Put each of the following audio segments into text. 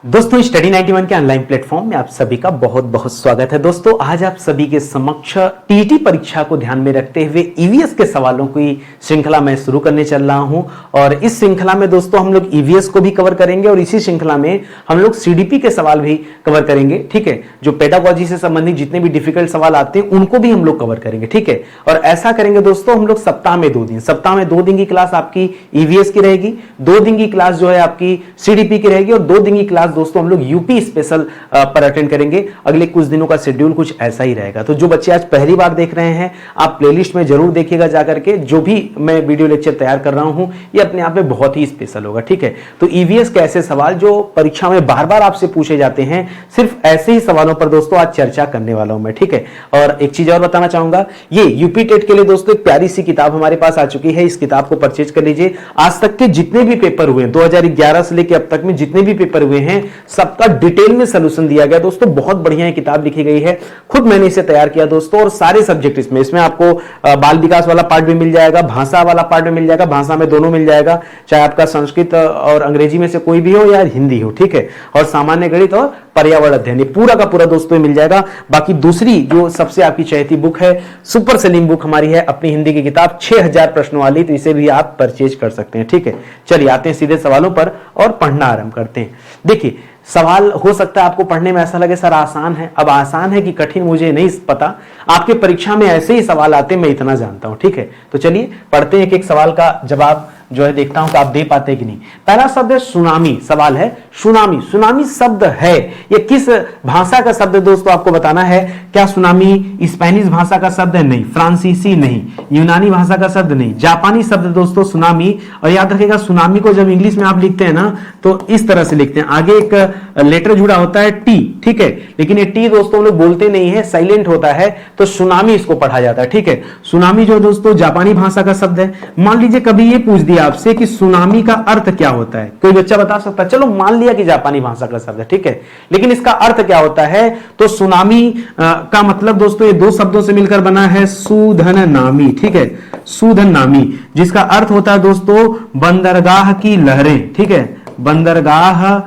दोस्तों स्टडी 91 के online platform में आप सभी का बहुत बहुत स्वागत है। दोस्तों आज आप सभी के समक्ष टीईटी परीक्षा को ध्यान में रखते हुए ईवीएस के सवालों की श्रृंखला मैं शुरू करने चल रहा हूं और इस श्रृंखला में दोस्तों हम लोग ईवीएस को भी कवर करेंगे और इसी श्रृंखला में हम लोग सीडीपी के सवाल भी कवर करेंगे। ठीक है, जो पेडागोजी से संबंधित जितने भी डिफिकल्ट सवाल आते हैं उनको भी हम लोग कवर करेंगे। ठीक है, और ऐसा करेंगे दोस्तों हम लोग सप्ताह में 2 दिन की क्लास आपकी ईवीएस की रहेगी, 2 दिन की क्लास जो है आपकी सीडीपी की रहेगी और 2 दिन की क्लास दोस्तों हम लोग यूपी स्पेशल पर अटेंड करेंगे। अगले कुछ दिनों का शेड्यूल कुछ ऐसा ही रहेगा। तो जो बच्चे आज पहली बार देख रहे हैं आप प्लेलिस्ट में जरूर देखिएगा जाकर के, जो भी मैं वीडियो लेक्चर तैयार कर रहा हूं ये अपने आप में बहुत ही स्पेशल होगा। ठीक है, तो ईवीएस के ऐसे सवाल जो परीक्षा में बार बार आपसे पूछे जाते हैं, सिर्फ ऐसे ही सवालों पर दोस्तों आज चर्चा करने वाला हूं मैं। ठीक है, और एक चीज और बताना चाहूंगा, ये यूपी टेट के लिए दोस्तों एक प्यारी सी किताब हमारे पास आ चुकी है। इस किताब को परचेज कर लीजिए। आज तक के जितने भी पेपर हुए 2011 से लेकर अब तक में जितने भी पेपर हुए हैं सबका डिटेल में सॉल्यूशन दिया गया दोस्तों। बहुत बढ़िया किताब लिखी गई है, खुद मैंने इसे तैयार किया दोस्तों। और सारे सब्जेक्ट इसमें आपको बाल विकास वाला पार्ट भी मिल जाएगा, भाषा वाला पार्ट भी मिल जाएगा, भाषा में दोनों मिल जाएगा, चाहे आपका संस्कृत और अंग्रेजी में से कोई भी हो या हिंदी हो। ठीक है, और सामान्य गणित और पर्यावरण अध्ययन पूरा का पूरा दोस्तों मिल जाएगा। बाकी दूसरी जो सबसे आपकी चहेती बुक है, सुपर सेलिंग बुक हमारी है अपनी हिंदी की किताब 6000 प्रश्नों वाली, तो इसे भी आप परचेज कर सकते हैं। ठीक है, चलिए आते हैं सीधे सवालों पर और पढ़ना आरंभ करते हैं। देखिए सवाल हो सकता है आपको पढ़ने में ऐसा लगे सर आसान है। अब आसान है कि कठिन मुझे नहीं पता, आपके परीक्षा में ऐसे ही सवाल आते मैं इतना जानता हूं। ठीक है, तो चलिए पढ़ते हैं, एक एक सवाल का जवाब जो है देखता हूं कि आप दे पाते हैं कि नहीं। पहला शब्द है सुनामी। सवाल है सुनामी। सुनामी शब्द है ये किस भाषा का शब्द है दोस्तों आपको बताना है। क्या सुनामी स्पेनिश भाषा का शब्द है? नहीं। फ्रांसीसी नहीं। यूनानी भाषा का शब्द नहीं। जापानी शब्द दोस्तों सुनामी। और याद रखिएगा सुनामी को जब इंग्लिश में आप लिखते हैं ना तो इस तरह से लिखते हैं, आगे एक लेटर जुड़ा होता है टी। ठीक है, लेकिन ये टी दोस्तों हम लोग बोलते नहीं है, साइलेंट होता है, तो सुनामी इसको पढ़ा जाता है। ठीक है, सुनामी जो दोस्तों जापानी भाषा का शब्द है। मान लीजिए कभी ये पूछ दिया आपसे कि सुनामी का अर्थ क्या होता है, कोई बच्चा बता सकता है? चलो मान लिया कि जापानी भाषा का शब्द है, ठीक है, लेकिन इसका अर्थ क्या होता है? तो सुनामी का मतलब दोस्तों ये 2 शब्दों से मिलकर बना है, सुधन नामी। ठीक है, सुधन नामी, जिसका अर्थ होता है दोस्तों बंदरगाह की लहरें। ठीक है, बंदरगाह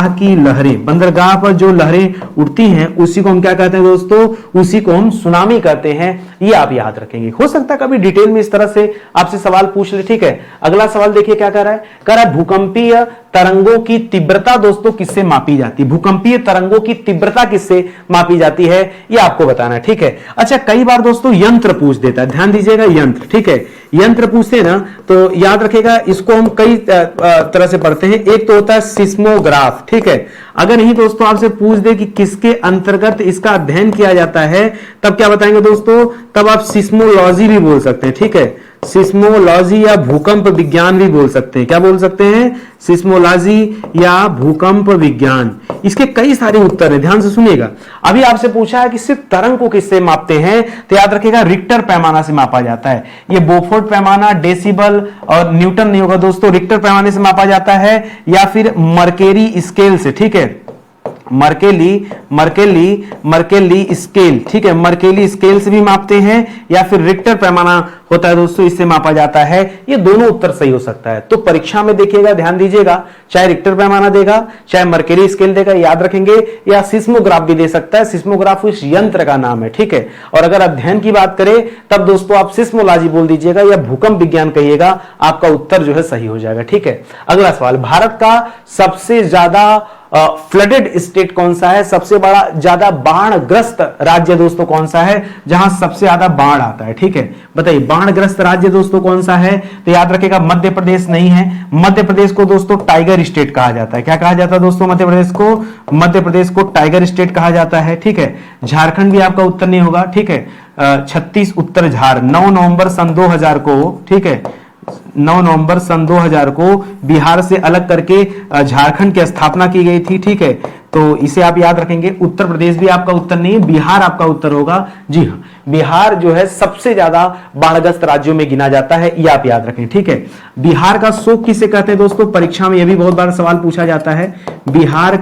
की लहरें, बंदरगाह पर जो लहरें उठती हैं उसी को हम क्या कहते हैं दोस्तों? उसी को हम सुनामी कहते हैं। ये आप याद रखेंगे। हो सकता है कभी डिटेल में इस तरह से आपसे सवाल पूछ ले। ठीक है, अगला सवाल देखिए क्या कह रहा है। कह रहा है भूकंपीय तरंगों की तीव्रता दोस्तों किससे मापी जाती है? भूकंपीय तरंगों की तीव्रता किससे मापी जाती है ये आपको बताना है। ठीक है, अच्छा कई बार दोस्तों यंत्र पूछ देता है, ध्यान दीजिएगा यंत्र। ठीक है, यंत्र पूछते हैं ना तो याद रखेगा इसको हम कई तरह से पढ़ते हैं। एक तो होता है सिस्मोग्राफ। ठीक है, अगर नहीं दोस्तों आपसे पूछ दे कि किसके अंतर्गत इसका अध्ययन किया जाता है तब क्या बताएंगे दोस्तों? तब आप सिस्मोलॉजी भी बोल सकते हैं। ठीक है, सिस्मोलॉजी या भूकंप विज्ञान भी बोल सकते हैं। क्या बोल सकते हैं? सिस्मोलॉजी या भूकंप विज्ञान। इसके कई सारे उत्तर हैं, ध्यान से सुनिएगा। अभी आपसे पूछा है कि सिर्फ तरंग को किससे मापते हैं, तो याद रखिएगा रिक्टर पैमाना से मापा जाता है। ये बोफोर्ड पैमाना, डेसिबल और न्यूटन नहीं होगा दोस्तों, रिक्टर पैमाने से मापा जाता है या फिर मर्केरी स्केल से। ठीक है, मर्केली स्केल। ठीक है, मर्केली स्केल से भी मापते हैं या फिर रिक्टर पैमाना होता है दोस्तों, इससे मापा जाता है। ये दोनों उत्तर सही हो सकता है। तो परीक्षा में देखिएगा, ध्यान दीजिएगा, चाहे रिक्टर पैमाना देगा, चाहे मर्केली स्केल देगा, याद रखेंगे, या सिस्मोग्राफ भी दे सकता है। सिस्मोग्राफ इस यंत्र का नाम है। ठीक है, और अगर अध्ययन की बात करें तब दोस्तों आप सिस्मोलॉजी बोल दीजिएगा या भूकंप विज्ञान कहिएगा, आपका उत्तर जो है सही हो जाएगा। ठीक है, अगला सवाल, भारत का सबसे ज्यादा फ्लडेड स्टेट कौन सा है? सबसे बड़ा ज्यादा बाढ़ग्रस्त राज्य दोस्तों कौन सा है, जहां सबसे ज्यादा बाढ़ आता है? ठीक है, बताइए बाढ़ग्रस्त राज्य दोस्तों कौन सा है? तो याद रखिएगा मध्य प्रदेश नहीं है। मध्य प्रदेश को दोस्तों टाइगर स्टेट कहा जाता है। क्या कहा जाता है दोस्तों? मध्य प्रदेश को टाइगर स्टेट कहा जाता है। ठीक है, झारखंड भी आपका उत्तर नहीं होगा। ठीक है, 36 उत्तर झार 9 नवंबर सन 2000 को, ठीक है, 9 नवंबर सन 2000 को बिहार से अलग करके झारखंड की स्थापना की गई थी। ठीक है, तो इसे आप याद रखेंगे। उत्तर प्रदेश भी आपका उत्तर नहीं है, बिहार आपका उत्तर होगा। जी हाँ, बिहार जो है सबसे ज्यादा बाढ़ग्रस्त राज्यों में गिना जाता है, ये आप याद रखें। ठीक है, बिहार का शोक किसे कहते हैं दोस्तों? परीक्षा में यह भी बहुत बार सवाल पूछा जाता है। बिहार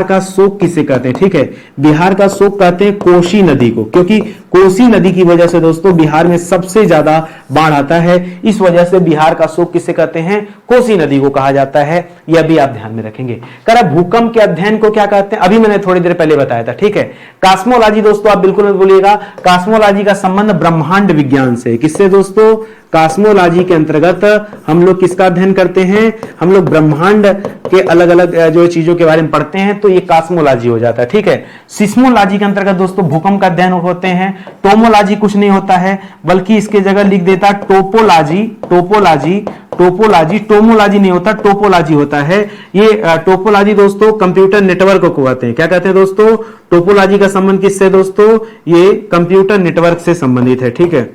का शोक किसे कहते हैं? ठीक है, बिहार का शोक कहते हैं कोसी नदी को, क्योंकि कोसी नदी की वजह से दोस्तों बिहार में सबसे ज्यादा बाढ़ आता है। इस वजह जैसे बिहार का शोक किसे कहते हैं, कोसी नदी को कहा जाता है, यह भी आप ध्यान में रखेंगे। कह भूकंप के अध्ययन को क्या कहते हैं, अभी मैंने थोड़ी देर पहले बताया था, ठीक है। कॉस्मोलॉजी दोस्तों आप बिल्कुल मत भूलिएगा, कॉस्मोलॉजी का संबंध ब्रह्मांड विज्ञान से, किससे दोस्तों, कॉस्मोलॉजी के अंतर्गत हम लोग किसका अध्ययन करते हैं, हम लोग ब्रह्मांड के अलग अलग जो चीजों के बारे में पढ़ते हैं, तो ये कॉस्मोलॉजी हो जाता है, ठीक है। सिस्मोलॉजी के अंतर्गत दोस्तों भूकंप का अध्ययन होते हैं। टोमोलॉजी कुछ नहीं होता है, बल्कि इसके जगह लिख देता टोपोलॉजी, टोपोलॉजी, टोपोलॉजी, टोमोलॉजी नहीं होता, टोपोलॉजी होता है। ये टोपोलॉजी दोस्तों कंप्यूटर नेटवर्क को कहते हैं, क्या कहते हैं दोस्तों, टोपोलॉजी का संबंध किससे दोस्तों, ये कंप्यूटर नेटवर्क से संबंधित है, ठीक है।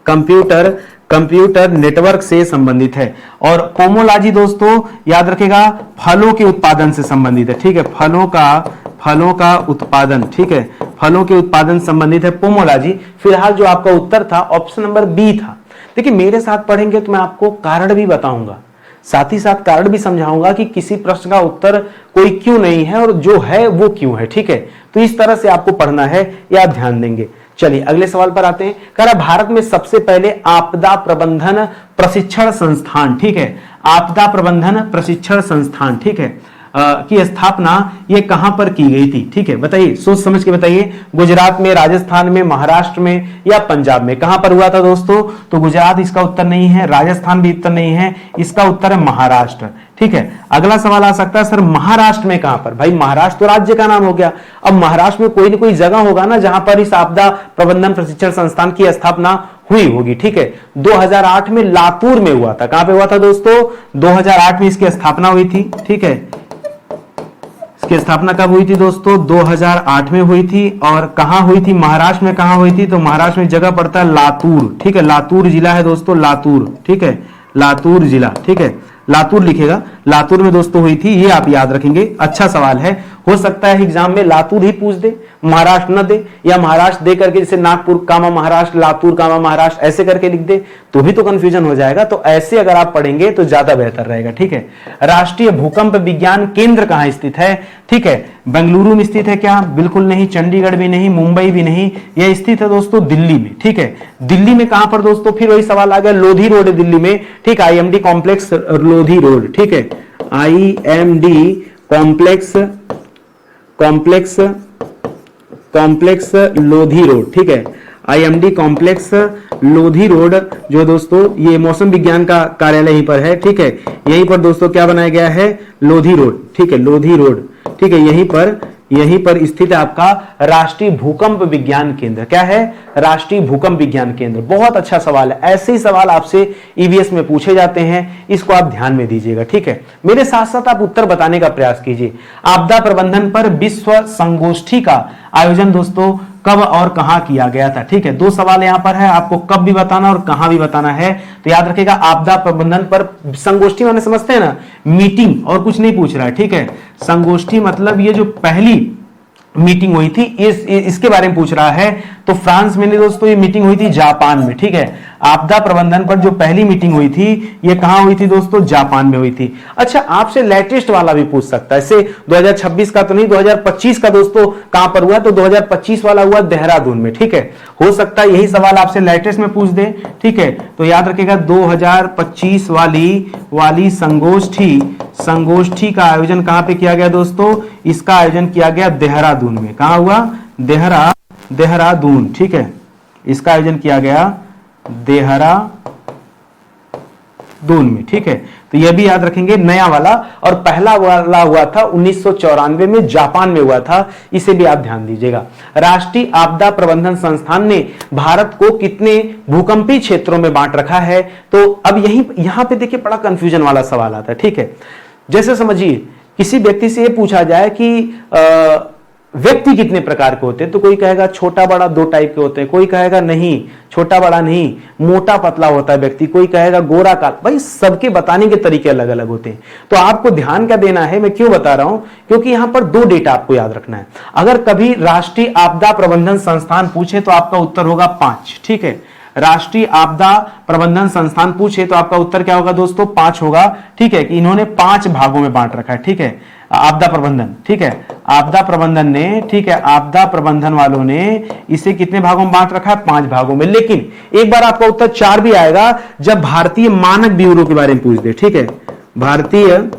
कंप्यूटर नेटवर्क से संबंधित है। और पोमोलॉजी दोस्तों याद रखेगा फलों के उत्पादन से संबंधित है, ठीक है, फलों का उत्पादन, ठीक है, फलों के उत्पादन संबंधित है पोमोलॉजी। फिलहाल जो आपका उत्तर था ऑप्शन नंबर बी था। देखिए मेरे साथ पढ़ेंगे तो मैं आपको कारण भी बताऊंगा, साथ ही साथ कारण भी समझाऊंगा कि किसी प्रश्न का उत्तर कोई क्यों नहीं है और जो है वो क्यों है, ठीक है। तो इस तरह से आपको पढ़ना है, या आप ध्यान देंगे। चलिए अगले सवाल पर आते हैं। कह रहा भारत में सबसे पहले आपदा प्रबंधन प्रशिक्षण संस्थान, ठीक है, आपदा प्रबंधन प्रशिक्षण संस्थान, ठीक है, की स्थापना ये कहां पर की गई थी, ठीक है, बताइए, सोच समझ के बताइए। गुजरात में, राजस्थान में, महाराष्ट्र में या पंजाब में, कहां पर हुआ था दोस्तों, तो गुजरात इसका उत्तर नहीं है, राजस्थान भी उत्तर नहीं है, इसका उत्तर है महाराष्ट्र, ठीक है। अगला सवाल आ सकता है सर महाराष्ट्र में कहां पर, भाई महाराष्ट्र तो राज्य का नाम हो गया, अब महाराष्ट्र में कोई ना कोई जगह होगा ना जहां पर इस आपदा प्रबंधन प्रशिक्षण संस्थान की स्थापना हुई होगी, ठीक है। 2008 में लातूर में हुआ था, कहां पे हुआ था दोस्तों, 2008 में इसकी स्थापना हुई थी, ठीक है। इसकी स्थापना कब हुई थी दोस्तों, 2008 में हुई थी। और कहां हुई थी, महाराष्ट्र में कहां हुई थी, तो महाराष्ट्र में जगह पड़ता है लातूर, ठीक है, लातूर जिला है दोस्तों, लातूर, ठीक है, लातूर जिला, ठीक है, लातूर लिखेगा, लातूर में दोस्तों हुई थी, ये आप याद रखेंगे। अच्छा सवाल है, हो सकता है एग्जाम में लातूर ही पूछ दे, महाराष्ट्र न दे, या महाराष्ट्र दे करके जैसे नागपुर कामा महाराष्ट्र, लातूर कामा महाराष्ट्र ऐसे करके लिख दे, तो भी तो कंफ्यूजन हो जाएगा। तो ऐसे अगर आप पढ़ेंगे तो ज्यादा बेहतर रहेगा, ठीक है। राष्ट्रीय भूकंप विज्ञान केंद्र कहां स्थित है, ठीक है, बेंगलुरु में स्थित है क्या, बिल्कुल नहीं, चंडीगढ़ भी नहीं, मुंबई भी नहीं, यह स्थित है दोस्तों दिल्ली में, ठीक है। दिल्ली में कहां पर दोस्तों, फिर वही सवाल आ गया, लोधी रोड है दिल्ली में, ठीक, IMD कॉम्प्लेक्स लोधी रोड, ठीक है, IMD कॉम्प्लेक्स लोधी रोड, ठीक है, IMD कॉम्प्लेक्स लोधी रोड जो दोस्तों ये मौसम विज्ञान का कार्यालय यहीं पर है, ठीक है। यहीं पर दोस्तों क्या बनाया गया है, लोधी रोड, ठीक है, लोधी रोड, ठीक है, यहीं पर स्थित है आपका राष्ट्रीय भूकंप विज्ञान केंद्र। क्या है, राष्ट्रीय भूकंप विज्ञान केंद्र। बहुत अच्छा सवाल है, ऐसे ही सवाल आपसे ईवीएस में पूछे जाते हैं, इसको आप ध्यान में दीजिएगा, ठीक है। मेरे साथ साथ आप उत्तर बताने का प्रयास कीजिए। आपदा प्रबंधन पर विश्व संगोष्ठी का आयोजन दोस्तों कब और कहां किया गया था, ठीक है। दो सवाल यहां पर है, आपको कब भी बताना और कहां भी बताना है। तो याद रखिएगा आपदा प्रबंधन पर संगोष्ठी माने समझते हैं ना, मीटिंग, और कुछ नहीं पूछ रहा है, ठीक है। संगोष्ठी मतलब ये जो पहली मीटिंग हुई थी इसके बारे में पूछ रहा है। तो फ्रांस में नहीं दोस्तों, ये मीटिंग हुई थी जापान में, ठीक है। आपदा प्रबंधन पर जो पहली मीटिंग हुई थी ये कहां हुई थी दोस्तों, जापान में हुई थी। अच्छा, आपसे लेटेस्ट वाला भी पूछ सकता है, इससे 2026 का तो नहीं, 2025 का दोस्तों कहां पर हुआ, तो 2025 वाला हुआ देहरादून में, ठीक है। हो सकता है यही सवाल आपसे लेटेस्ट में पूछ दे, ठीक है। तो याद रखिएगा 2025 वाली संगोष्ठी का आयोजन कहां पे किया गया दोस्तों, इसका आयोजन किया गया देहरादून में। कहां हुआ, देहरादून, ठीक है, इसका आयोजन किया गया देहरादून में, ठीक है। तो यह भी याद रखेंगे, नया वाला। और पहला वाला हुआ था 1994 में, जापान में हुआ था, इसे भी आप ध्यान दीजिएगा। राष्ट्रीय आपदा प्रबंधन संस्थान ने भारत को कितने भूकंपीय क्षेत्रों में बांट रखा है, तो अब यहां पे देखिए बड़ा कंफ्यूजन वाला सवाल आता है, ठीक है। जैसे समझिए किसी व्यक्ति से यह पूछा जाए कि व्यक्ति कितने प्रकार के होते हैं, तो कोई कहेगा छोटा बड़ा दो टाइप के होते हैं, कोई कहेगा नहीं छोटा बड़ा नहीं, मोटा पतला होता है व्यक्ति, कोई कहेगा गोरा काला। भाई सबके बताने के तरीके अलग अलग होते हैं। तो आपको ध्यान क्या देना है, मैं क्यों बता रहा हूं, क्योंकि यहां पर दो डेटा आपको याद रखना है। अगर कभी राष्ट्रीय आपदा प्रबंधन संस्थान पूछे तो आपका उत्तर होगा 5, ठीक है। राष्ट्रीय आपदा प्रबंधन संस्थान पूछे तो आपका उत्तर क्या होगा दोस्तों, 5 होगा, ठीक है, कि इन्होंने 5 भागों में बांट रखा है, ठीक है। आपदा प्रबंधन, ठीक है, आपदा प्रबंधन ने, ठीक है, आपदा प्रबंधन वालों ने इसे कितने भागों में बांट रखा है? 5 भागों में। लेकिन एक बार आपका उत्तर 4 भी आएगा जब भारतीय मानक ब्यूरो के बारे में पूछ दे, ठीक है, भारतीय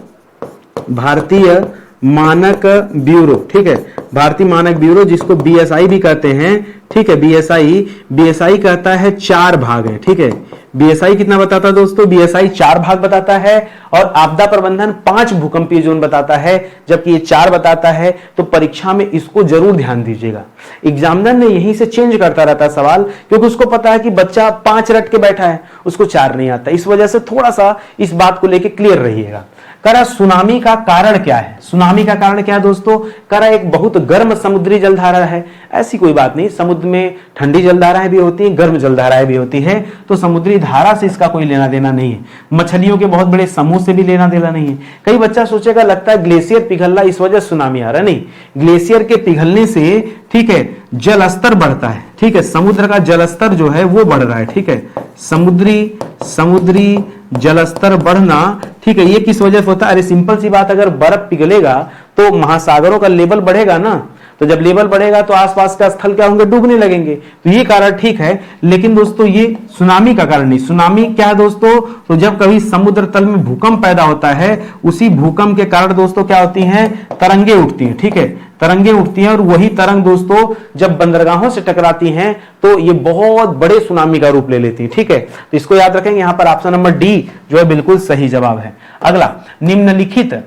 मानक ब्यूरो, ठीक है, भारतीय मानक ब्यूरो जिसको बीएसआई भी कहते हैं, ठीक है, बीएसआई कहता है 4 भाग है, ठीक है, बीएसआई कितना बताता है दोस्तों? बीएसआई 4 भाग बताता है और आपदा प्रबंधन 5 भूकंपीय जोन बताता है, जबकि ये 4 बताता है। तो परीक्षा में इसको जरूर ध्यान दीजिएगा। एग्जामिनर ने यहीं से चेंज करता रहता है सवाल, क्योंकि उसको पता है कि बच्चा 5 रट के बैठा है, उसको 4 नहीं आता। इस वजह से थोड़ा सा इस बात को लेकर क्लियर रहिएगा। करा सुनामी का कारण क्या है? सुनामी का कारण क्या है दोस्तों? करा एक बहुत गर्म समुद्री जलधारा है। ऐसी कोई बात नहीं, समुद्र में ठंडी जलधाराएं भी होती हैं, गर्म जलधाराएं भी होती हैं, तो समुद्री धारा से इसका कोई लेना देना नहीं है। मछलियों के बहुत बड़े समूह से भी लेना देना नहीं है। कई बच्चा सोचेगा लगता है ग्लेशियर पिघल रहा इस वजह सुनामी आ रहा, नहीं, ग्लेशियर के पिघलने से, ठीक है, जल स्तर बढ़ता है, ठीक है, समुद्र का जल स्तर जो है वो बढ़ रहा है, ठीक है, समुद्री जलस्तर बढ़ना, ठीक है, ये किस वजह से होता है? अरे सिंपल सी बात, अगर बर्फ पिघलेगा तो महासागरों का लेवल बढ़ेगा ना, तो जब लेवल बढ़ेगा तो आसपास का स्थल क्या होंगे? डूबने लगेंगे। तो ये कारण ठीक है, लेकिन दोस्तों ये सुनामी का कारण नहीं। सुनामी क्या है दोस्तों? तो जब कभी समुद्र तल में भूकंप पैदा होता है, उसी भूकंप के कारण दोस्तों क्या होती हैं? तरंगे उठती हैं, ठीक है, तरंगे उठती हैं, और वही तरंग दोस्तों जब बंदरगाहों से टकराती हैं तो ये बहुत बड़े सुनामी का रूप ले लेती हैं, ठीक है। तो इसको याद रखेंगे, यहां पर ऑप्शन नंबर डी जो है बिल्कुल सही जवाब है। अगला, निम्नलिखित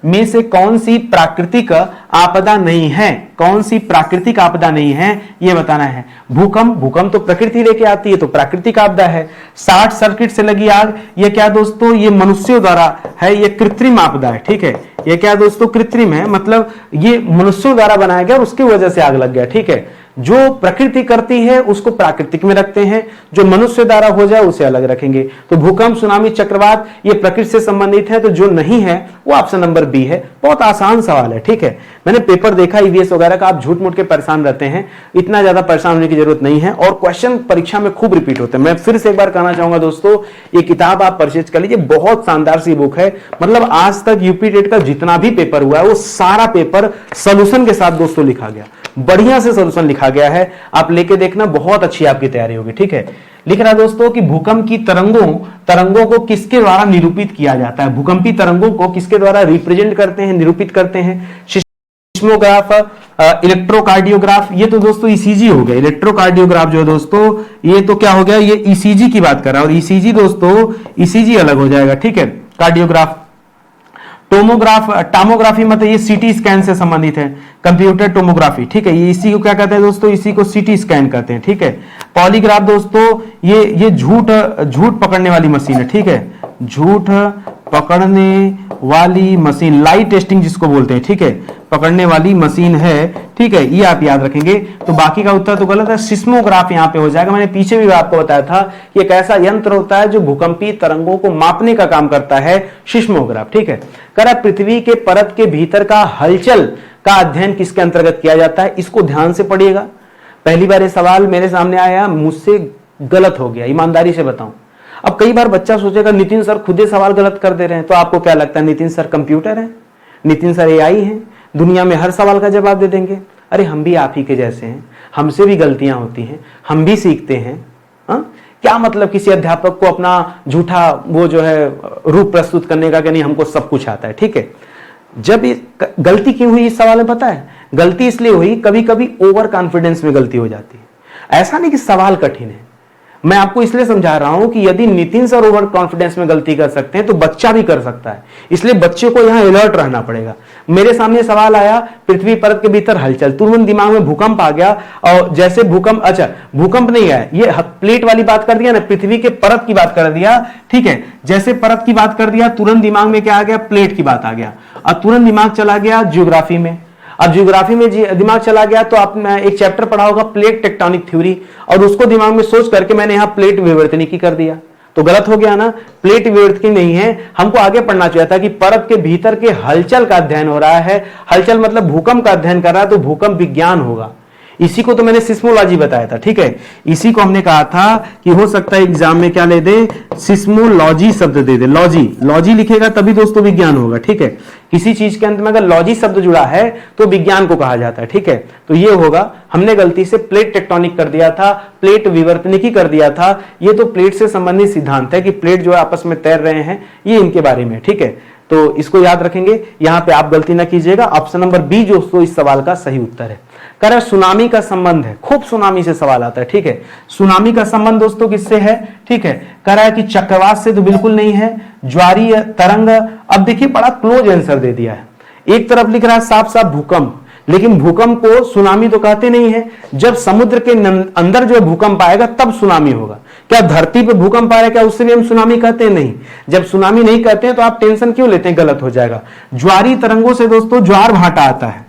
में से कौन सी प्राकृतिक आपदा नहीं है? कौन सी प्राकृतिक आपदा नहीं है यह बताना है। भूकंप तो प्रकृति लेके आती है, तो प्राकृतिक आपदा है। शॉर्ट सर्किट से लगी आग, ये क्या दोस्तों? ये मनुष्यों द्वारा है, ये कृत्रिम आपदा है, ठीक है, ये क्या दोस्तों? कृत्रिम है, मतलब ये मनुष्यों द्वारा बनाया गया और उसकी वजह से आग लग गया, ठीक है। जो प्रकृति करती है उसको प्राकृतिक में रखते हैं, जो मनुष्य द्वारा हो जाए उसे अलग रखेंगे। तो भूकंप, सुनामी, चक्रवात ये प्रकृति से संबंधित है, तो जो नहीं है वो ऑप्शन नंबर बी है। बहुत आसान सवाल है, ठीक है। मैंने पेपर देखा ईवीएस वगैरह का, आप झूठ मूठ के परेशान रहते हैं, इतना ज्यादा परेशान होने की जरूरत नहीं है, और क्वेश्चन परीक्षा में खूब रिपीट होते हैं। मैं फिर से एक बार कहना चाहूंगा दोस्तों, ये किताब आप परचेज कर लीजिए, बहुत शानदार सी बुक है। मतलब आज तक यूपी टेट का जितना भी पेपर हुआ है वो सारा पेपर सोल्यूशन के साथ दोस्तों लिखा गया, बढ़िया से सोल्यूशन लिखा गया है। आप लेके देखना, बहुत अच्छी आपकी तैयारी होगी, ठीक है। लिख रहा दोस्तों कि भूकंप की तरंगों को किसके द्वारा निरूपित किया जाता है? भूकंपी तरंगों को किसके द्वारा रिप्रेजेंट करते हैं, निरूपित करते हैं? सिस्मोग्राफ, इलेक्ट्रोकार्डियोग्राफ, ये तो दोस्तों ईसीजी हो गया। इलेक्ट्रोकार्डियोग्राफ जो है दोस्तों, ये तो क्या हो गया? ये ईसीजी की बात कर रहा है, और ईसीजी दोस्तों, ईसीजी अलग हो जाएगा, ठीक है। कार्डियोग्राफ, टोमोग्राफी मतलब ये सीटी स्कैन से संबंधित है। कंप्यूटर टोमोग्राफी, ठीक है, ये इसी को क्या कहते हैं दोस्तों? इसी को सीटी स्कैन कहते हैं, ठीक है। पॉलीग्राफ दोस्तों, ये झूठ पकड़ने वाली मशीन है, ठीक है, झूठ पकड़ने वाली मशीन, लाई टेस्टिंग जिसको बोलते हैं, ठीक है, पकड़ने वाली मशीन है, ठीक है, ये आप याद रखेंगे। तो बाकी का उत्तर तो गलत है, सिस्मोग्राफ यहां पे हो जाएगा। मैंने पीछे भी आपको बताया था कि एक ऐसा यंत्र होता है जो भूकंपी तरंगों को मापने का काम करता है, सिस्मोग्राफ, ठीक है। करा पृथ्वी के परत के भीतर का हलचल का अध्ययन किसके अंतर्गत किया जाता है? इसको ध्यान से पढ़िएगा। पहली बार ये सवाल मेरे सामने आया, मुझसे गलत हो गया, ईमानदारी से बताऊं। अब कई बार बच्चा सोचेगा नितिन सर खुद ही सवाल गलत कर दे रहे हैं, तो आपको क्या लगता है नितिन सर कंप्यूटर है, नितिन सर एआई हैं, दुनिया में हर सवाल का जवाब दे देंगे? अरे हम भी आप ही के जैसे हैं, हमसे भी गलतियां होती हैं, हम भी सीखते हैं। क्या मतलब किसी अध्यापक को अपना झूठा वो जो है रूप प्रस्तुत करने का कि नहीं हमको सब कुछ आता है, ठीक है। जब गलती क्यों हुई इस सवाल में पता है? गलती इसलिए हुई, कभी कभी ओवर कॉन्फिडेंस में गलती हो जाती है। ऐसा नहीं कि सवाल कठिन है, मैं आपको इसलिए समझा रहा हूं कि यदि नितिन सर ओवर कॉन्फिडेंस में गलती कर सकते हैं तो बच्चा भी कर सकता है, इसलिए बच्चे को यहां अलर्ट रहना पड़ेगा। मेरे सामने सवाल आया, पृथ्वी परत के भीतर हलचल, तुरंत दिमाग में भूकंप आ गया, और जैसे भूकंप, अच्छा भूकंप नहीं है, ये प्लेट वाली बात कर दिया ना, पृथ्वी के परत की बात कर दिया, ठीक है। जैसे परत की बात कर दिया, तुरंत दिमाग में क्या आ गया? प्लेट की बात आ गया, और तुरंत दिमाग चला गया ज्योग्राफी में। अब ज्योग्राफी में दिमाग चला गया तो आपने एक चैप्टर पढ़ा होगा प्लेट टेक्टोनिक थ्योरी, और उसको दिमाग में सोच करके मैंने यहां प्लेट विवर्तनिकी कर दिया, तो गलत हो गया ना। प्लेट विवर्तनिकी नहीं है, हमको आगे पढ़ना चाहिए था कि परत के भीतर के हलचल का अध्ययन हो रहा है। हलचल मतलब भूकंप का अध्ययन कर रहा है, तो भूकंप विज्ञान होगा। इसी को तो मैंने सिस्मोलॉजी बताया था, ठीक है। इसी को हमने कहा था कि हो सकता है एग्जाम में क्या ले दे, सिस्मोलॉजी शब्द दे दे। लॉजी लिखेगा तभी दोस्तों विज्ञान होगा, ठीक है। किसी चीज के अंत में अगर लॉजी शब्द जुड़ा है तो विज्ञान को कहा जाता है, ठीक है। तो ये होगा, हमने गलती से प्लेट टेक्टोनिक कर दिया था, प्लेट विवर्तनिकी कर दिया था। ये तो प्लेट से संबंधित सिद्धांत है कि प्लेट जो है आपस में तैर रहे हैं, ये इनके बारे में, ठीक है। तो इसको याद रखेंगे, यहां पे आप गलती ना कीजिएगा। ऑप्शन नंबर बी दोस्तों इस सवाल का सही उत्तर है। कह रहा सुनामी का संबंध है, खूब सुनामी से सवाल आता है, ठीक है। सुनामी का संबंध दोस्तों किससे है, ठीक है। कह रहा है कि चक्रवात से तो बिल्कुल नहीं है, ज्वारीय तरंग। अब देखिए बड़ा क्लोज आंसर दे दिया है। एक तरफ लिख रहा है साफ साफ भूकंप, लेकिन भूकंप को सुनामी तो कहते नहीं है। जब समुद्र के अंदर जो भूकंप आएगा तब सुनामी होगा। क्या धरती पे भूकंप आ रहा है, क्या उससे भी हम सुनामी कहते हैं? नहीं। जब सुनामी नहीं कहते हैं तो आप टेंशन क्यों लेते हैं, गलत हो जाएगा। ज्वारी तरंगों से दोस्तों ज्वार भाटा आता है।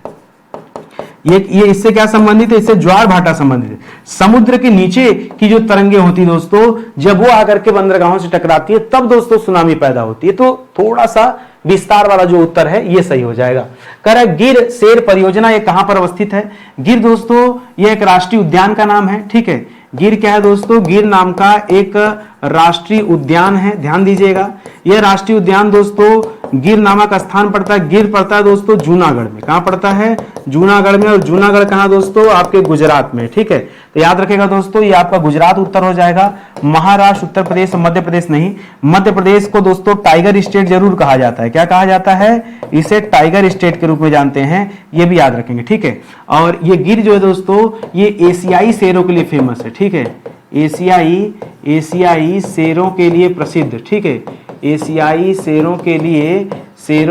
ये इससे क्या संबंधित है, इससे ज्वार भाटा संबंधित है। समुद्र के नीचे की जो तरंगे होती दोस्तों, जब वो आकर के बंदरगाहों से टकराती है तब दोस्तों सुनामी पैदा होती है। तो थोड़ा सा विस्तार वाला जो उत्तर है ये सही हो जाएगा। कह रहा है गिर शेर परियोजना ये कहां पर अवस्थित है। गिर दोस्तों ये एक राष्ट्रीय उद्यान का नाम है, ठीक है। गिर क्या है दोस्तों, गिर नाम का एक राष्ट्रीय उद्यान है, ध्यान दीजिएगा। यह राष्ट्रीय उद्यान दोस्तों गिर नामक स्थान पड़ता है। गिर पड़ता है दोस्तों जूनागढ़ में। कहां पड़ता है, जूनागढ़ में। और जूनागढ़ कहां दोस्तों, आपके गुजरात में, ठीक है। तो याद रखेगा दोस्तों ये आपका गुजरात उत्तर हो जाएगा। महाराष्ट्र, उत्तर प्रदेश, मध्य प्रदेश नहीं। मध्य प्रदेश को दोस्तों टाइगर स्टेट जरूर कहा जाता है। क्या कहा जाता है, इसे टाइगर स्टेट के रूप में जानते हैं, ये भी याद रखेंगे, ठीक है। और ये गिर जो है दोस्तों ये एशियाई शेरों के लिए फेमस है, ठीक है। एशियाई शेरों के लिए प्रसिद्ध, ठीक है। एशियाई शेरों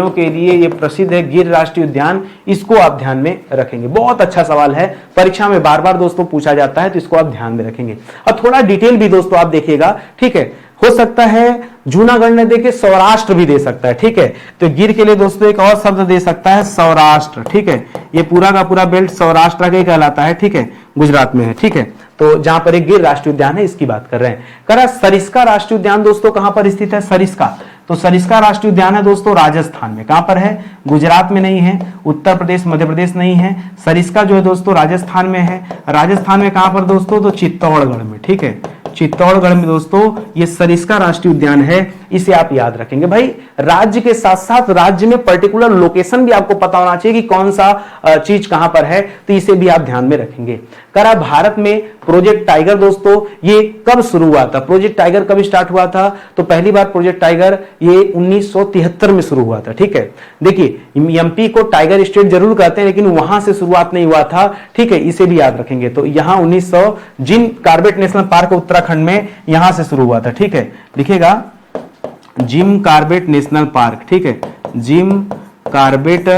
के लिए ये प्रसिद्ध है गिर राष्ट्रीय उद्यान। इसको आप ध्यान में रखेंगे। बहुत अच्छा सवाल है, परीक्षा में बार बार दोस्तों पूछा जाता है, तो इसको आप ध्यान में रखेंगे। और थोड़ा डिटेल भी दोस्तों आप देखिएगा, ठीक है। हो सकता है जूनागढ़ ने देखे सौराष्ट्र भी दे सकता है, ठीक है। तो गिर के लिए दोस्तों एक और शब्द दे सकता है सौराष्ट्र, ठीक है। ये पूरा का पूरा बेल्ट सौराष्ट्र का कहलाता है, ठीक है, गुजरात में है, ठीक है। तो जहां पर एक गिर राष्ट्रीय उद्यान है इसकी बात कर रहे हैं। कह रहा सरिस्का राष्ट्रीय उद्यान दोस्तों कहां पर स्थित है, सरिस्का। तो सरिस्का राष्ट्रीय उद्यान है दोस्तों राजस्थान में। कहां पर है, गुजरात में नहीं है, उत्तर प्रदेश, मध्य प्रदेश नहीं है। सरिस्का जो है दोस्तों राजस्थान में है। राजस्थान में कहां पर दोस्तों, तो चित्तौड़गढ़ में, ठीक है। चित्तौड़गढ़ में दोस्तों ये सरिस्का राष्ट्रीय उद्यान है, इसे आप याद रखेंगे। भाई राज्य के साथ साथ राज्य में पर्टिकुलर लोकेशन भी आपको पता होना चाहिए कि कौन सा चीज कहां पर है, तो इसे भी आप ध्यान में रखेंगे। करा भारत में प्रोजेक्ट टाइगर दोस्तों ये कब शुरू हुआ था, प्रोजेक्ट टाइगर कब स्टार्ट हुआ था, तो पहली बार प्रोजेक्ट टाइगर ये 1973 में शुरू हुआ था, ठीक है। देखिए एमपी को टाइगर स्टेट जरूर कहते हैं, लेकिन वहां से शुरुआत नहीं हुआ था, ठीक है, इसे भी याद रखेंगे। तो यहां 1900 Jim Corbett national park Uttarakhand में यहां से शुरू हुआ था, ठीक है। लिखेगा जिम कॉर्बेट नेशनल पार्क, ठीक है, जिम कॉर्बेट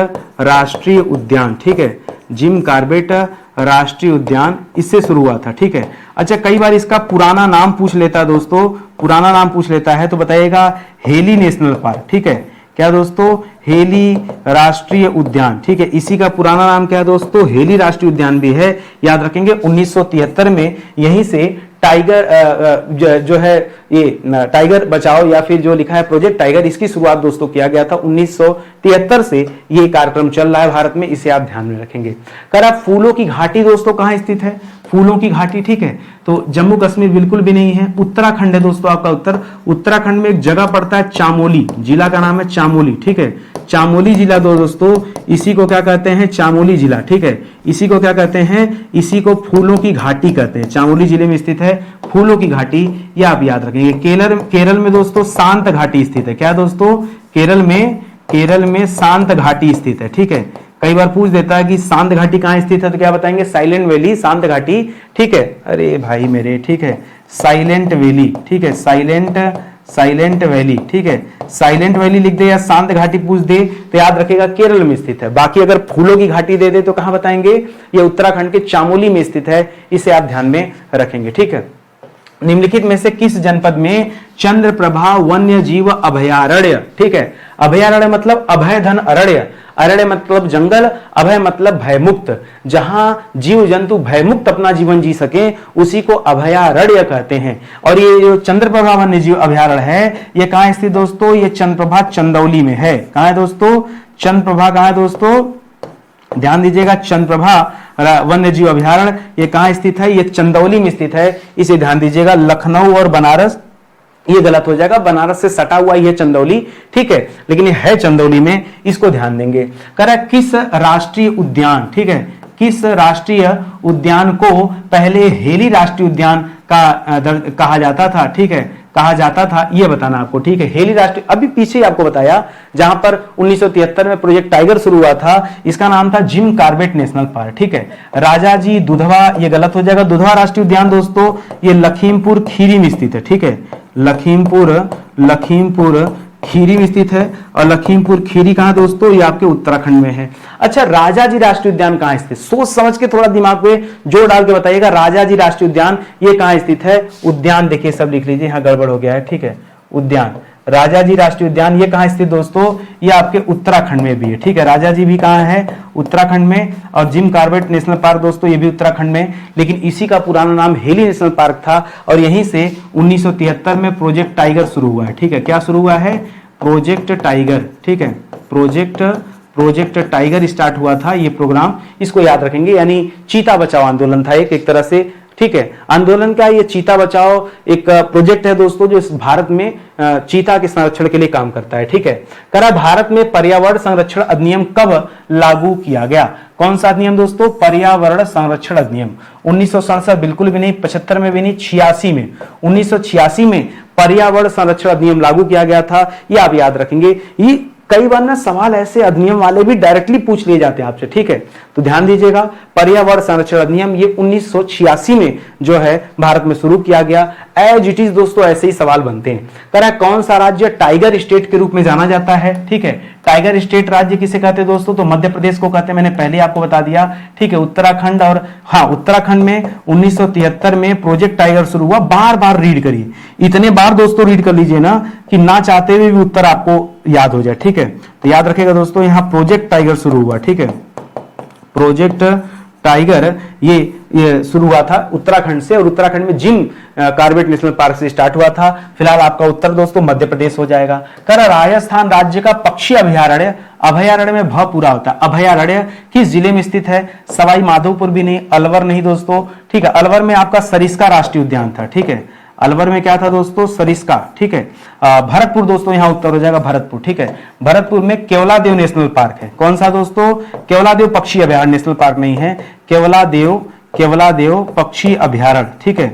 राष्ट्रीय उद्यान, ठीक है, जिम कॉर्बेट राष्ट्रीय उद्यान इससे शुरू हुआ था, ठीक है। अच्छा कई बार इसका पुराना नाम पूछ लेता है दोस्तों, पुराना नाम पूछ लेता है, तो बताइएगा हेली नेशनल पार्क, ठीक है। क्या दोस्तों, हेली राष्ट्रीय उद्यान, ठीक है। इसी का पुराना नाम क्या है दोस्तों, हेली राष्ट्रीय उद्यान भी है, याद रखेंगे। 1973 में यहीं से टाइगर जो है ये टाइगर बचाओ या फिर जो लिखा है प्रोजेक्ट टाइगर, इसकी शुरुआत दोस्तों किया गया था। 1973 से ये कार्यक्रम चल रहा है भारत में, इसे आप ध्यान में रखेंगे। करा फूलों की घाटी दोस्तों कहां स्थित है, फूलों की घाटी, ठीक है। तो जम्मू कश्मीर बिल्कुल भी नहीं है, उत्तराखंड है दोस्तों आपका उत्तर। उत्तराखंड में एक जगह पड़ता है चामोली, जिला का नाम है चामोली, ठीक है। चामोली जिला दोस्तों इसी को क्या कहते हैं, चामोली जिला, ठीक है। इसी को क्या कहते हैं, इसी को फूलों की घाटी कहते हैं। चामोली जिले में स्थित है फूलों की घाटी, ये आप याद रखेंगे। केरल में दोस्तों शांत घाटी स्थित है। क्या दोस्तों, केरल में शांत घाटी स्थित है, ठीक है। कई बार पूछ देता है कि शांत घाटी कहां स्थित है, तो क्या बताएंगे, साइलेंट वैली शांत घाटी, ठीक है। अरे भाई मेरे, ठीक है, साइलेंट वैली, ठीक है, साइलेंट वैली, ठीक है। साइलेंट वैली लिख दे या शांत घाटी पूछ दे तो याद रखेगा केरल में स्थित है। बाकी अगर फूलों की घाटी दे दे तो कहां बताएंगे, ये उत्तराखंड के चामोली में स्थित है, इसे आप ध्यान में रखेंगे, ठीक है। निम्नलिखित में से किस जनपद में चंद्रप्रभा वन्य जीव अभयारण्य, ठीक है। अभयारण्य मतलब अभय धन अरण्य, अरण्य मतलब जंगल, अभय मतलब भयमुक्त, जहां जीव जंतु भयमुक्त अपना जीवन जी सके उसी को अभयारण्य कहते हैं। और ये जो चंद्रप्रभा वन्य जीव अभयारण्य है ये कहां स्थित दोस्तों, ये चंद्रप्रभा चंदौली में है। कहां है दोस्तों, चंद्रप्रभा कहां है दोस्तों, ध्यान दीजिएगा, चंद्रप्रभा वन्य जीव अभयारण्य ये कहाँ स्थित है? ये चंदौली में स्थित है, इसे ध्यान दीजिएगा। लखनऊ और बनारस ये गलत हो जाएगा, बनारस से सटा हुआ ये चंदौली, ठीक है, लेकिन ये है चंदौली में, इसको ध्यान देंगे। कह रहा है किस राष्ट्रीय उद्यान, ठीक है, किस राष्ट्रीय उद्यान को पहले हेली राष्ट्रीय उद्यान का कहा जाता था, ठीक है, कहा जाता था, ये बताना आपको, ठीक है। हेली राष्ट्रीय, अभी पीछे ही आपको बताया, जहां पर 1973 में प्रोजेक्ट टाइगर शुरू हुआ था, इसका नाम था जिम कॉर्बेट नेशनल पार्क, ठीक है। राजाजी दुधवा ये गलत हो जाएगा, दुधवा राष्ट्रीय उद्यान दोस्तों ये लखीमपुर खीरी में स्थित है, ठीक है, लखीमपुर खीरी में स्थित है। और लखीमपुर खीरी कहां दोस्तों? ये आपके उत्तराखंड में है। अच्छा, राजाजी राष्ट्रीय उद्यान कहां स्थित? सोच समझ के थोड़ा दिमाग पे जोर डाल के बताइएगा, राजाजी राष्ट्रीय उद्यान ये कहां स्थित है? उद्यान देखिए, सब लिख लीजिए, यहां गड़बड़ हो गया है, ठीक है। उद्यान, राजाजी राष्ट्रीय उद्यान ये कहां स्थित दोस्तों? ये आपके उत्तराखंड में भी है, ठीक है। राजाजी भी कहां है? उत्तराखंड में। और जिम कॉर्बेट नेशनल पार्क दोस्तों ये भी उत्तराखंड में, लेकिन इसी का पुराना नाम हेली नेशनल पार्क था। और यहीं से 1973 में प्रोजेक्ट टाइगर शुरू हुआ है, ठीक है। क्या शुरू हुआ है? प्रोजेक्ट टाइगर, ठीक है, प्रोजेक्ट टाइगर स्टार्ट हुआ था ये प्रोग्राम, इसको याद रखेंगे। यानी चीता बचाओ आंदोलन था एक तरह से, ठीक है। आंदोलन क्या? ये चीता बचाओ एक प्रोजेक्ट है दोस्तों, जो इस भारत में चीता के संरक्षण के लिए काम करता है, ठीक है। कह रहा भारत में पर्यावरण संरक्षण अधिनियम कब लागू किया गया? कौन सा अधिनियम दोस्तों? पर्यावरण संरक्षण अधिनियम। 1967 बिल्कुल भी नहीं, 75 में भी नहीं, 86 में, 1986 में पर्यावरण संरक्षण अधिनियम लागू किया गया था, ये आप याद रखेंगे। ये कई बार ना सवाल ऐसे अधिनियम वाले भी डायरेक्टली पूछ लिए जाते हैं आपसे, ठीक है, तो ध्यान दीजिएगा। पर्यावरण संरक्षण अधिनियम ये 1986 में जो है भारत में शुरू किया गया। एज इट इज दोस्तों ऐसे ही सवाल बनते हैं। कह रहा है कौन सा राज्य टाइगर स्टेट के रूप में जाना जाता है, ठीक है। टाइगर स्टेट राज्य किसे कहते हैं दोस्तों? तो मध्य प्रदेश को कहते हैं, मैंने पहले आपको बता दिया, ठीक है। उत्तराखंड, और हाँ, उत्तराखंड में 1973 में प्रोजेक्ट टाइगर शुरू हुआ। बार बार रीड करिए, इतने बार दोस्तों रीड कर लीजिए ना कि ना चाहते हुए भी उत्तर आपको याद हो जाए, ठीक है। तो याद रखिएगा दोस्तों, यहां प्रोजेक्ट टाइगर शुरू हुआ, ठीक है। प्रोजेक्ट टाइगर ये शुरू हुआ था उत्तराखंड से, और उत्तराखंड में जिम कॉर्बेट नेशनल पार्क से स्टार्ट हुआ था। फिलहाल आपका उत्तर दोस्तों मध्य प्रदेश हो जाएगा। कर राजस्थान राज्य का पक्षी अभयारण्य, अभयारण्य में भ पूरा होता है, अभयारण्य किस जिले में स्थित है? सवाई माधोपुर भी नहीं, अलवर नहीं दोस्तों, ठीक है। अलवर में आपका सरिस्का राष्ट्रीय उद्यान था, ठीक है। अलवर में क्या था दोस्तों? सरिस्का, ठीक है। भरतपुर दोस्तों यहाँ उत्तर हो जाएगा, भरतपुर, ठीक है। भरतपुर में केवलादेव नेशनल पार्क है। कौन सा दोस्तों? केवलादेव पक्षी अभयारण्य, नेशनल पार्क नहीं है, केवलादेव पक्षी अभयारण्य, ठीक है।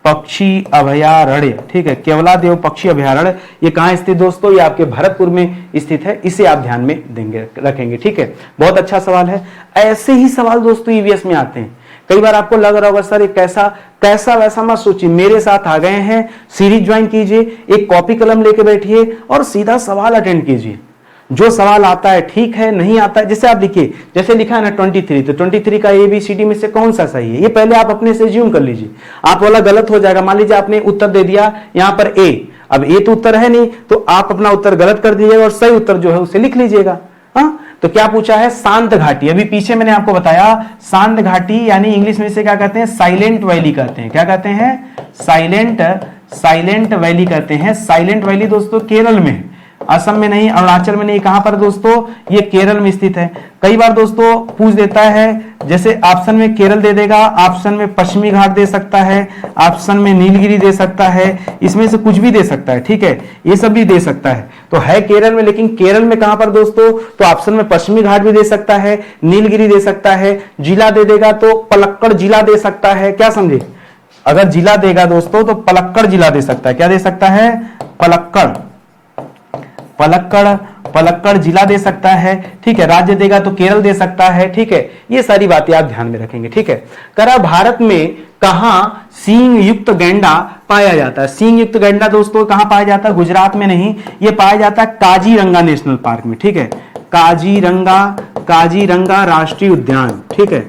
पक्षी अभयारण्य, ठीक है। केवलादेव पक्षी अभयारण्य ये कहां स्थित दोस्तों? ये आपके भरतपुर में स्थित है, इसे आप ध्यान में देंगे, रखेंगे, ठीक है। बहुत अच्छा सवाल है। ऐसे ही सवाल दोस्तों ईवीएस में आते हैं। कई बार आपको लग रहा होगा सर ये कैसा वैसा मत सोचिए, मेरे साथ आ गए हैं, सीरीज ज्वाइन कीजिए, एक कॉपी कलम लेके बैठिए और सीधा सवाल अटेंड कीजिए। जो सवाल आता है ठीक है, नहीं आता है, जैसे आप लिखिए, जैसे लिखा है ना 23, तो 23 का ABCD में से कौन सा सही है, ये पहले आप अपने से ज्यूम कर लीजिए। आप वाला गलत हो जाएगा। मान लीजिए आपने उत्तर दे दिया यहाँ पर A, अब A तो उत्तर है नहीं, तो आप अपना उत्तर गलत कर दीजिएगा और सही उत्तर जो है उसे लिख लीजिएगा। हाँ, तो क्या पूछा है? शांत घाटी। अभी पीछे मैंने आपको बताया, शांत घाटी यानी इंग्लिश में से क्या कहते हैं? साइलेंट वैली कहते हैं। क्या कहते हैं? साइलेंट वैली कहते हैं। साइलेंट वैली दोस्तों केरल में, असम में नहीं, अरुणाचल में नहीं, कहां पर दोस्तों? ये केरल में स्थित है। कई बार दोस्तों पूछ देता है, जैसे ऑप्शन में केरल दे देगा, ऑप्शन में पश्चिमी घाट दे सकता है, ऑप्शन में नीलगिरी दे सकता है, इसमें से कुछ भी दे सकता है, ठीक है, ये सब भी दे सकता है। तो है केरल में, लेकिन केरल में कहां पर दोस्तों? तो ऑप्शन में पश्चिमी घाट भी दे सकता है, नीलगिरी दे सकता है, जिला दे देगा तो पलक्कड़ जिला दे सकता है। क्या समझे? अगर जिला देगा दोस्तों तो पलक्कड़ जिला दे सकता है। क्या दे सकता है? पलक्कड़ जिला दे सकता है, ठीक है। राज्य देगा तो केरल दे सकता है, ठीक है। ये सारी बातें आप ध्यान में रखेंगे, ठीक है। करा भारत में कहां सींग युक्त गैंडा पाया जाता है? सींग युक्त गैंडा दोस्तों कहां पाया जाता है? गुजरात में नहीं, ये पाया जाता है काजीरंगा नेशनल पार्क में, ठीक है। काजीरंगा राष्ट्रीय उद्यान, ठीक है।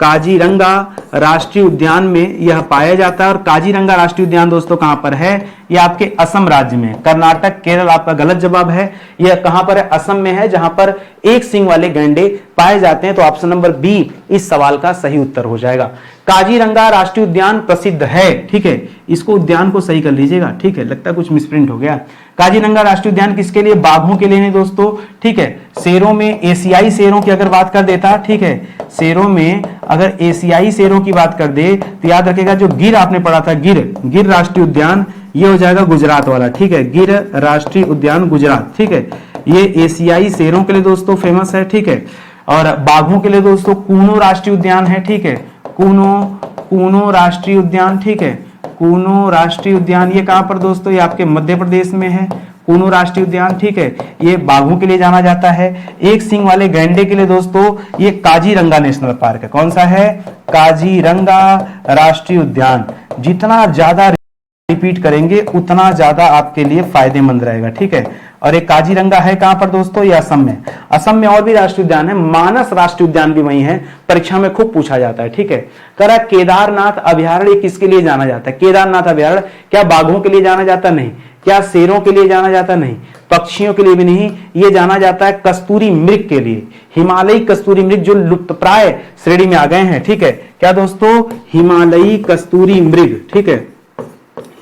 काजीरंगा राष्ट्रीय उद्यान में यह पाया जाता है। और काजीरंगा राष्ट्रीय उद्यान दोस्तों कहां पर है? ये आपके असम राज्य में। कर्नाटक, केरल आपका गलत जवाब है। यह कहां पर है? असम में है, जहां पर एक सींग वाले गैंडे पाए जाते हैं। तो ऑप्शन नंबर बी इस सवाल का सही उत्तर हो जाएगा। काजीरंगा राष्ट्रीय उद्यान प्रसिद्ध है, ठीक है, इसको उद्यान को सही कर लीजिएगा, ठीक है, लगता है कुछ मिसप्रिंट हो गया। काजीरंगा राष्ट्रीय उद्यान किसके लिए? बाघों के लिए नहीं दोस्तों, ठीक है। शेरों में एशियाई शेरों की अगर बात कर देता, ठीक है, शेरों में अगर एशियाई शेरों की बात कर दे तो याद रखेगा जो गिर आपने पढ़ा था, गिर राष्ट्रीय उद्यान, ये हो जाएगा गुजरात वाला, ठीक है, गिर राष्ट्रीय उद्यान गुजरात, ठीक है। ये एशियाई शेरों के लिए दोस्तों फेमस है, ठीक है। और बाघों के लिए दोस्तों कूनो राष्ट्रीय उद्यान है, ठीक है, कूनो राष्ट्रीय उद्यान, ठीक है, कूनो राष्ट्रीय उद्यान। ये कहां पर दोस्तों? ये आपके मध्य प्रदेश में है, कूनो राष्ट्रीय उद्यान, ठीक है। ये बाघों के लिए जाना जाता है। एक सींग वाले गैंडे के लिए दोस्तों ये काजीरंगा नेशनल पार्क है। कौन सा है? काजीरंगा राष्ट्रीय उद्यान। जितना ज्यादा रिपीट करेंगे उतना ज्यादा आपके लिए फायदेमंद रहेगा, ठीक है। और एक काजीरंगा है कहां पर दोस्तों? ये असम में। असम में और भी राष्ट्रीय उद्यान है, मानस राष्ट्रीय उद्यान भी वही है, परीक्षा में खूब पूछा जाता है, ठीक है। करा केदारनाथ अभयारण्य किसके लिए जाना जाता है? केदारनाथ अभयारण्य क्या बाघों के लिए जाना जाता? नहीं। क्या शेरों के लिए जाना जाता? नहीं। पक्षियों के लिए भी नहीं, ये जाना जाता है कस्तूरी मृग के लिए। हिमालयी कस्तूरी मृग जो लुप्तप्राय श्रेणी में आ गए हैं, ठीक है। क्या दोस्तों? हिमालयी कस्तूरी मृग, ठीक है,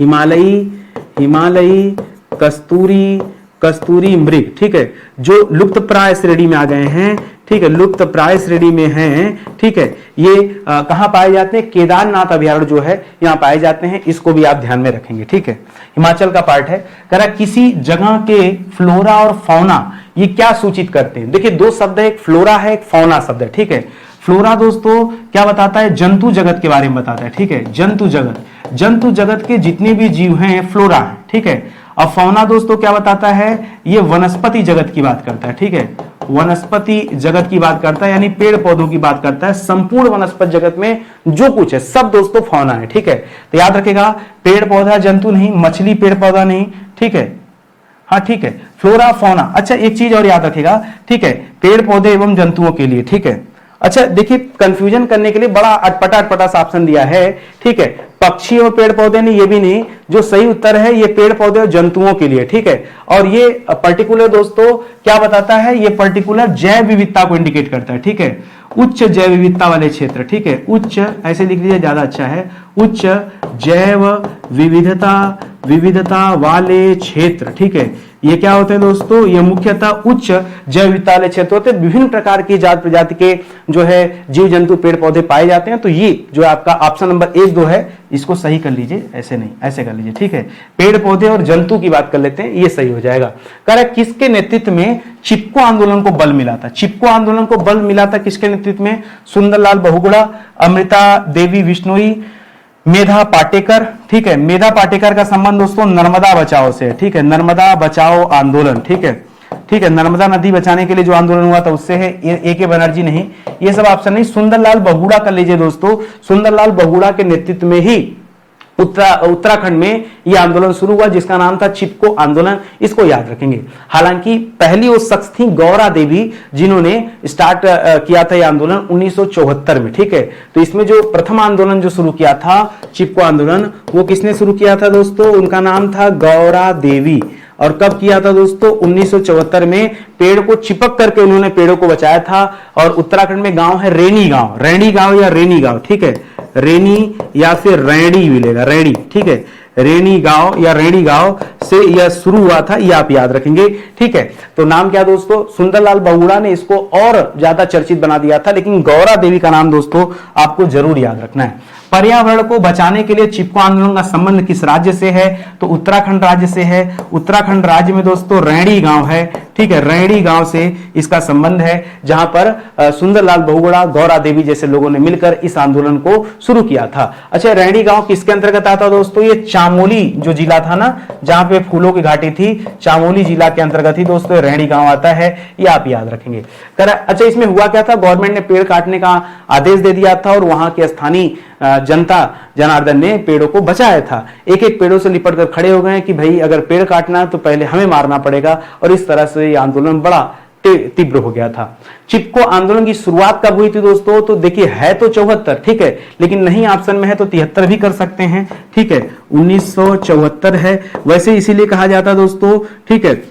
हिमालयी कस्तूरी मृग, ठीक है, जो लुप्तप्राय श्रेणी में आ गए हैं, ठीक है, लुप्तप्राय श्रेणी में हैं, ठीक है। ये कहां पाए जाते हैं? केदारनाथ अभयारण्य जो है यहां पाए जाते हैं, इसको भी आप ध्यान में रखेंगे, ठीक है। हिमाचल का पार्ट है। कह रहा किसी जगह के फ्लोरा और फौना ये क्या सूचित करते हैं? देखिए दो शब्द है, एक फ्लोरा है, एक फौना शब्द है, ठीक है। फ्लोरा दोस्तों क्या बताता है? जंतु जगत के बारे में बताता है, ठीक है, जंतु जगत के जितने भी जीव हैं फ्लोरा है, ठीक है। और फौना दोस्तों क्या बताता है? ये वनस्पति जगत की बात करता है, ठीक है, वनस्पति जगत की बात करता है, यानी पेड़ पौधों की बात करता है। संपूर्ण वनस्पति जगत में जो कुछ है सब दोस्तों फौना है, ठीक है। तो याद रखेगा पेड़ पौधा जंतु नहीं, मछली पेड़ पौधा नहीं, ठीक है, हाँ ठीक है, फ्लोरा फौना। अच्छा एक चीज और याद रखेगा, ठीक है, पेड़ पौधे एवं जंतुओं के लिए, ठीक है। अच्छा देखिए कंफ्यूजन करने के लिए बड़ा अटपटा सा ऑप्शन दिया है, ठीक है, पक्षी और पेड़ पौधे नहीं, ये भी नहीं, जो सही उत्तर है ये पेड़ पौधे और जंतुओं के लिए, ठीक है। और ये पर्टिकुलर दोस्तों क्या बताता है? ये पर्टिकुलर जैव विविधता को इंडिकेट करता है, ठीक है, उच्च जैव विविधता वाले क्षेत्र, ठीक है, उच्च ऐसे लिख लीजिए ज्यादा अच्छा है, उच्च जैव विविधता वाले क्षेत्र, ठीक है। ये क्या होते हैं दोस्तों? ये मुख्यतः उच्च जैव विविधता वाले क्षेत्र होते हैं, विभिन्न प्रकार की जात प्रजाति के जो है जीव जंतु पेड़ पौधे पाए जाते हैं। तो ये जो आपका ऑप्शन नंबर 1, 2 है इसको सही कर लीजिए, ऐसे नहीं ऐसे कर लीजिए, ठीक है। पेड़ पौधे और जंतु की बात कर लेते हैं, ये सही हो जाएगा। कह रहा किसके नेतृत्व में चिपको आंदोलन को बल मिला था? चिपको आंदोलन को बल मिला था किसके नेतृत्व में? सुंदरलाल बहुगुणा, अमृता देवी बिश्नोई, मेधा पाटेकर, ठीक है। मेधा पाटेकर का संबंध दोस्तों नर्मदा बचाओ से, ठीक है, नर्मदा बचाओ आंदोलन, ठीक है, ठीक है, नर्मदा नदी बचाने के लिए जो आंदोलन हुआ था उससे है। ए के बनर्जी नहीं, ये सब ऑप्शन नहीं। सुंदरलाल बहुगुणा कर लीजिए दोस्तों, सुंदरलाल बहुगुणा के नेतृत्व में ही उत्तराखंड में यह आंदोलन शुरू हुआ जिसका नाम था चिपको आंदोलन, इसको याद रखेंगे। हालांकि पहली वो शख्स थी गौरा देवी जिन्होंने स्टार्ट किया था यह आंदोलन 1974 में, ठीक है। तो इसमें जो प्रथम आंदोलन जो शुरू किया था चिपको आंदोलन, वो किसने शुरू किया था दोस्तों? उनका नाम था गौरा देवी। और कब किया था दोस्तों? 1974 में। पेड़ को चिपक करके उन्होंने पेड़ों को बचाया था। और उत्तराखंड में गांव है रैणी गांव या रैनी गांव, ठीक है, रैनी या फिर रैणी मिलेगा, रैणी, ठीक है, रैनी गांव या रैणी गांव से यह शुरू हुआ था, यह आप याद रखेंगे, ठीक है। तो नाम क्या दोस्तों? सुंदरलाल बहुगुणा ने इसको और ज्यादा चर्चित बना दिया था, लेकिन गौरा देवी का नाम दोस्तों आपको जरूर याद रखना है। पर्यावरण को बचाने के लिए चिपको आंदोलन का संबंध किस राज्य से है? तो उत्तराखंड राज्य से है। उत्तराखंड राज्य में दोस्तों रैणी गांव है, ठीक है, रैणी गांव से इसका संबंध है, जहां पर सुंदरलाल बहुगुणा, गौरा देवी जैसे लोगों ने मिलकर इस आंदोलन को शुरू किया था। अच्छा रैणी गांव किसके अंतर्गत आता दोस्तों? ये चामोली जो जिला था ना, जहां पे फूलों की घाटी थी, चामोली जिला के अंतर्गत ही दोस्तों रैणी गांव आता है, ये आप याद रखेंगे। अच्छा इसमें हुआ क्या था? गवर्नमेंट ने पेड़ काटने का आदेश दे दिया था और वहां के स्थानीय जनता जनार्दन ने पेड़ों को बचाया था। एक एक पेड़ों से लिपट कर खड़े हो गए कि भाई अगर पेड़ काटना है तो पहले हमें मारना पड़ेगा। और इस तरह से ये आंदोलन बड़ा तीव्र हो गया था। चिपको आंदोलन की शुरुआत कब हुई थी दोस्तों? तो देखिए है तो 74, ठीक है, लेकिन नहीं ऑप्शन में है तो 73 भी कर सकते हैं, ठीक है, 1974 है। वैसे इसीलिए कहा जाता है दोस्तों, ठीक है,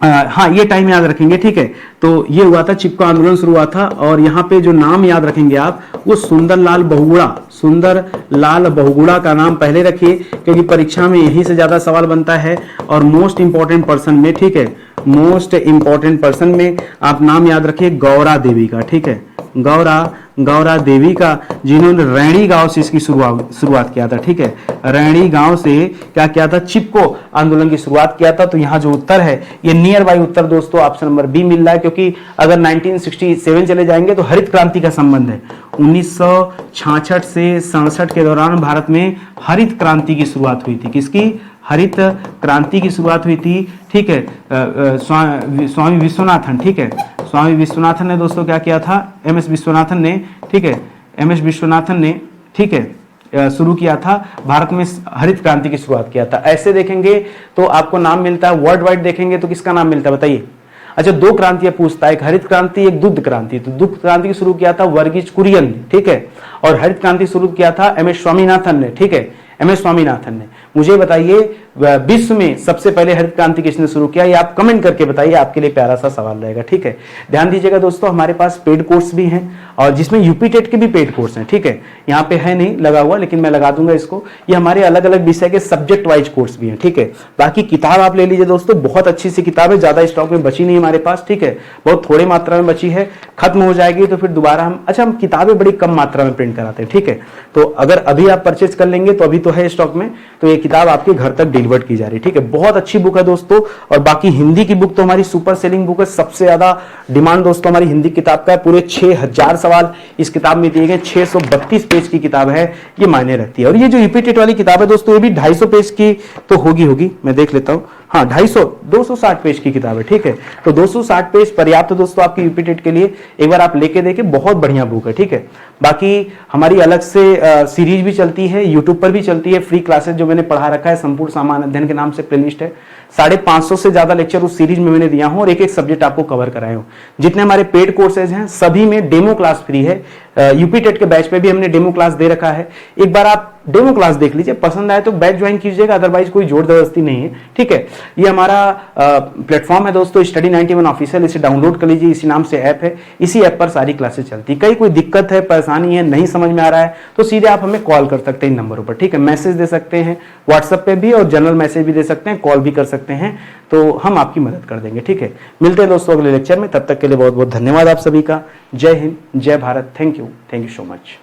हाँ ये टाइम याद रखेंगे, ठीक है। तो ये हुआ था, चिपको आंदोलन शुरू हुआ था, और यहाँ पे जो नाम याद रखेंगे आप, वो सुंदरलाल बहुगुणा, सुंदरलाल बहुगुणा का नाम पहले रखिए, क्योंकि परीक्षा में यही से ज्यादा सवाल बनता है। और मोस्ट इंपॉर्टेंट पर्सन में, ठीक है, मोस्ट इंपॉर्टेंट पर्सन में आप नाम याद रखिए गौरा देवी का, ठीक है, गौरा देवी का, जिन्होंने रैणी गांव से इसकी शुरुआत किया था, ठीक है, रैणी गांव से क्या किया था, चिपको आंदोलन की शुरुआत किया था। तो यहाँ जो उत्तर है ये नियर बाई उत्तर दोस्तों ऑप्शन नंबर बी मिल रहा है, क्योंकि अगर 1967 चले जाएंगे तो हरित क्रांति का संबंध है। 1966 से 67 के दौरान भारत में हरित क्रांति की शुरुआत हुई थी। किसकी? हरित क्रांति की शुरुआत हुई थी, ठीक है, स्वामी विश्वनाथन, ठीक है, स्वामी विश्वनाथन ने दोस्तों क्या किया था, एमएस विश्वनाथन ने, ठीक है, एमएस विश्वनाथन ने, ठीक है, शुरू किया था, भारत में हरित क्रांति की शुरुआत किया था। ऐसे देखेंगे तो आपको नाम मिलता है, वर्ल्ड वाइड देखेंगे तो किसका नाम मिलता है बताइए? अच्छा, दो क्रांतियां पूछता है, एक हरित क्रांति, एक दुग्ध क्रांति। तो दुग्ध क्रांति की शुरू किया था वर्गीज कुरियन ने, ठीक है, और हरित क्रांति शुरू किया था एमएस स्वामीनाथन ने, ठीक है, एमएस स्वामीनाथन ने। मुझे बताइए विश्व में सबसे पहले हरित क्रांति किसने शुरू किया, ये आप कमेंट करके बताइए, आपके लिए प्यारा सा सवाल रहेगा, ठीक है। ध्यान दीजिएगा दोस्तों, हमारे पास पेड कोर्स भी हैं, और जिसमें यूपी टेट के भी पेड कोर्स हैं, ठीक है, यहाँ पे है नहीं लगा हुआ, लेकिन मैं लगा दूंगा इसको। ये हमारे अलग अलग विषय के सब्जेक्ट वाइज कोर्स भी हैं, ठीक है। बाकी किताब आप ले लीजिए दोस्तों, बहुत अच्छी सी किताब है, ज्यादा स्टॉक में बची नहीं हमारे पास, ठीक है, बहुत थोड़ी मात्रा में बची है, खत्म हो जाएगी तो फिर दोबारा हम किताबें बड़ी कम मात्रा में प्रिंट कराते हैं, ठीक है। तो अगर अभी आप परचेज कर लेंगे तो अभी तो है स्टॉक में, तो ये किताब आपके घर तक डिलीवर्ड की जा रही है, ठीक है। बहुत अच्छी बुक है दोस्तों। और बाकी हिंदी की बुक तो हमारी सुपर सेलिंग बुक है, सबसे ज्यादा डिमांड दोस्तों हमारी हिंदी किताब का है। पूरे 6000 सवाल इस किताब में दिए गए, 632 पेज की किताब है, ये मायने रखती है। और ये जो यूपी वाली किताब है दोस्तों, ये भी 250 पेज की तो होगी, मैं देख लेता हूं, हाँ 260 पेज की किताब है, ठीक है। तो 260 पेज पर्याप्त दोस्तों आपकी यूपी टेट के लिए, एक बार आप लेके देखें, बहुत बढ़िया बुक है, ठीक है। बाकी हमारी अलग से सीरीज भी चलती है, यूट्यूब पर भी चलती है, फ्री क्लासेस जो मैंने पढ़ा रखा है, संपूर्ण सामान्य अध्ययन के नाम से प्लेलिस्ट है, 550 से ज्यादा लेक्चर उस सीरीज में मैंने दिया हूं, और एक एक सब्जेक्ट आपको कवर कराए हूं। जितने हमारे पेड कोर्सेज हैं सभी में डेमो क्लास फ्री है, यूपी टेट के बैच पे भी हमने डेमो क्लास दे रखा है, एक बार आप डेमो क्लास देख लीजिए, पसंद आए तो बैच ज्वाइन कीजिएगा, अदरवाइज कोई जोर जबरदस्ती नहीं है, ठीक है। ये हमारा प्लेटफॉर्म है दोस्तों, स्टडी 91 ऑफिशियल, इसे डाउनलोड कर लीजिए, इसी नाम से ऐप है, इसी ऐप पर सारी क्लासेस चलती है। कहीं कोई दिक्कत है, परेशानी है, नहीं समझ में आ रहा है तो सीधे आप हमें कॉल कर सकते हैं इन नंबरों पर, ठीक है, मैसेज दे सकते हैं व्हाट्सएप पे भी, और जनरल मैसेज भी दे सकते हैं, कॉल भी कर सकते हैं, तो हम आपकी मदद कर देंगे, ठीक है। मिलते हैं दोस्तों अगले लेक्चर में, तब तक के लिए बहुत बहुत धन्यवाद आप सभी का। जय हिंद, जय Bharat, thank you so much.